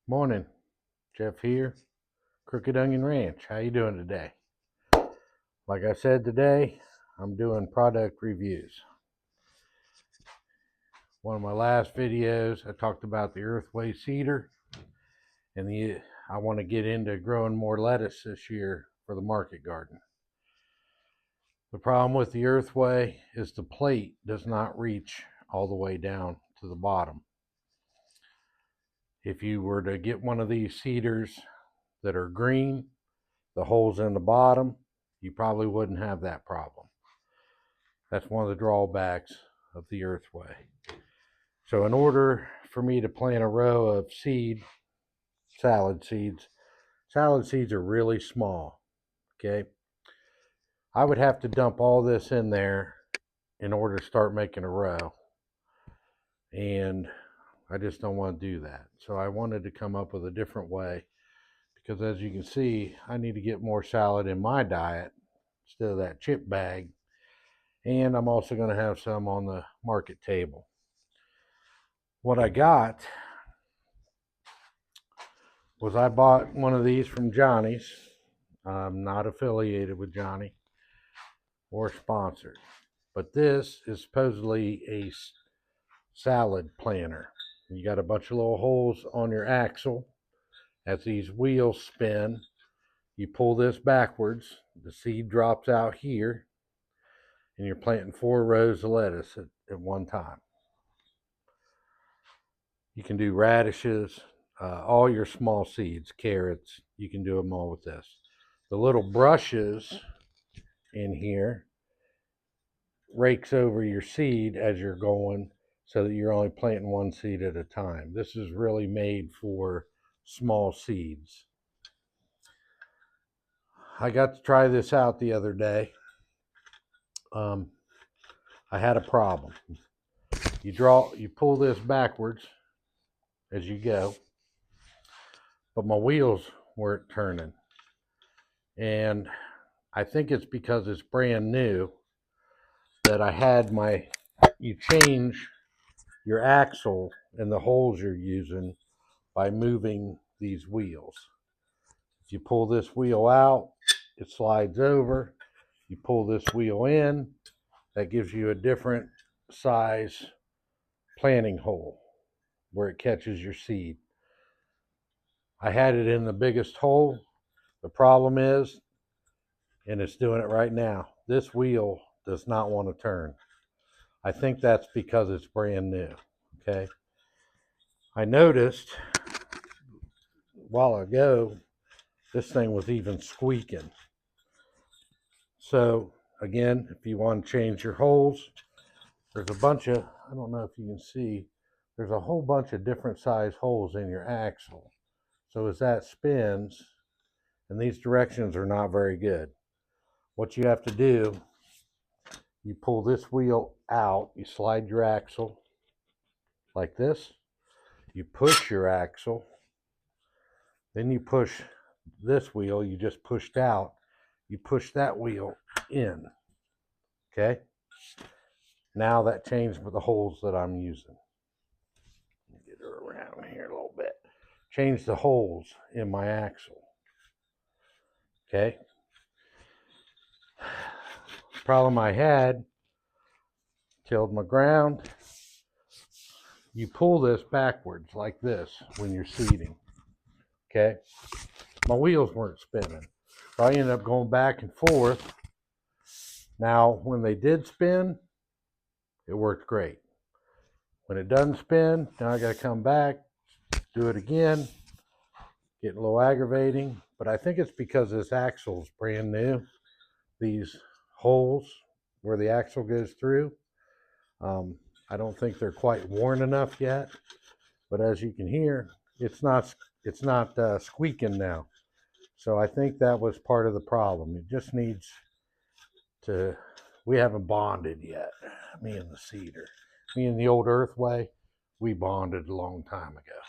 Morning, Jeff here, Crooked Onion Ranch. How you doing today? Like I said today, I'm doing product reviews. One of my last videos, I talked about the Earthway cedar, and I want to get into growing more lettuce this year for the market garden. The problem with the Earthway is the plate does not reach all the way down to the bottom. If you were to get one of these cedars that are green, the holes in the bottom, you probably wouldn't have that problem. That's one of the drawbacks of the Earthway. So in order for me to plant a row of salad seeds are really small, okay? I would have to dump all this in there in order to start making a row. And I just don't want to do that. So I wanted to come up with a different way because, as you can see, I need to get more salad in my diet instead of that chip bag. And I'm also going to have some on the market table. What I got was I bought one of these from Johnny's. I'm not affiliated with Johnny or sponsored, but this is supposedly a salad planter. You got a bunch of little holes on your axle. As these wheels spin, you pull this backwards, the seed drops out here, and you're planting 4 rows of lettuce at one time. You can do radishes, all your small seeds, carrots, you can do them all with this. The little brushes in here rakes over your seed as you're going so that you're only planting one seed at a time. This is really made for small seeds. I got to try this out the other day. I had a problem. You pull this backwards as you go, but my wheels weren't turning. And I think it's because it's brand new that you change your axle and the holes you're using by moving these wheels. If you pull this wheel out, it slides over. You pull this wheel in, that gives you a different size planting hole where it catches your seed. I had it in the biggest hole. The problem is, and it's doing it right now, this wheel does not want to turn. I think that's because it's brand new, okay? I noticed a while ago, this thing was even squeaking. So again, if you want to change your holes, there's a bunch of, I don't know if you can see, there's a whole bunch of different size holes in your axle. So as that spins, and these directions are not very good, what you have to do, you pull this wheel out, you slide your axle like this, you push your axle, then you push this wheel you just pushed out, you push that wheel in, okay? Now that changed with the holes that I'm using. Let me get her around here a little bit. Change the holes in my axle, okay? Problem I had, tilled my ground. You pull this backwards like this when you're seeding, okay? My wheels weren't spinning, so I ended up going back and forth. Now, when they did spin, it worked great. When it doesn't spin, now I got to come back, do it again. Getting a little aggravating, but I think it's because this axle is brand new. These holes where the axle goes through, I don't think they're quite worn enough yet. But as you can hear, it's not squeaking now. So I think that was part of the problem. It just needs to. We haven't bonded yet. Me and the cedar, me and the old Earthway, we bonded a long time ago.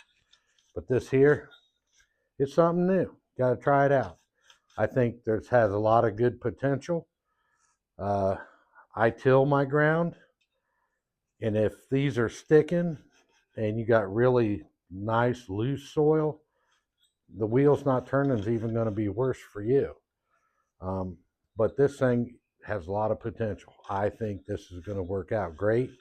But this here, it's something new. Got to try it out. I think this has a lot of good potential. I till my ground, and if these are sticking and you got really nice loose soil, the wheels not turning is even going to be worse for you. But this thing has a lot of potential. I think this is going to work out great.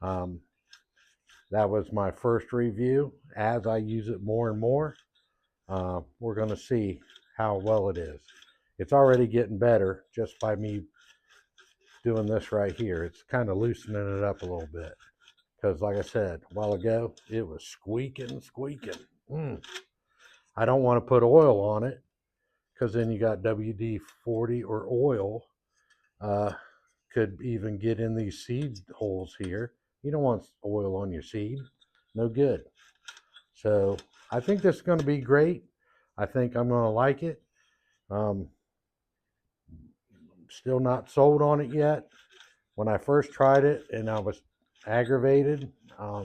That was my first review. As I use it more and more, we're going to see how well it is. It's already getting better just by me doing this right here. It's kind of loosening it up a little bit. Because like I said a while ago, it was squeaking. I don't want to put oil on it, because then you got WD-40 or oil. Could even get in these seed holes here. You don't want oil on your seed. No good. So I think this is going to be great. I think I'm going to like it. Still not sold on it yet. When I first tried it and I was aggravated, I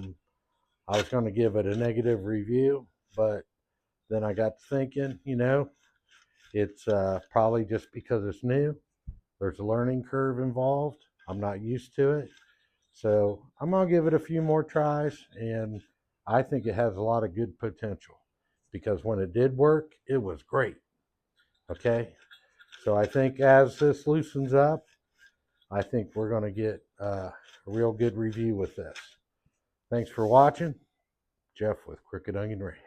was going to give it a negative review, but then I got thinking, it's probably just because it's new. There's a learning curve involved. I'm not used to it. So I'm going to give it a few more tries, and I think it has a lot of good potential, because when it did work, it was great. Okay? So I think as this loosens up, I think we're going to get a real good review with this. Thanks for watching. Jeff with Crooked Onion Ranch.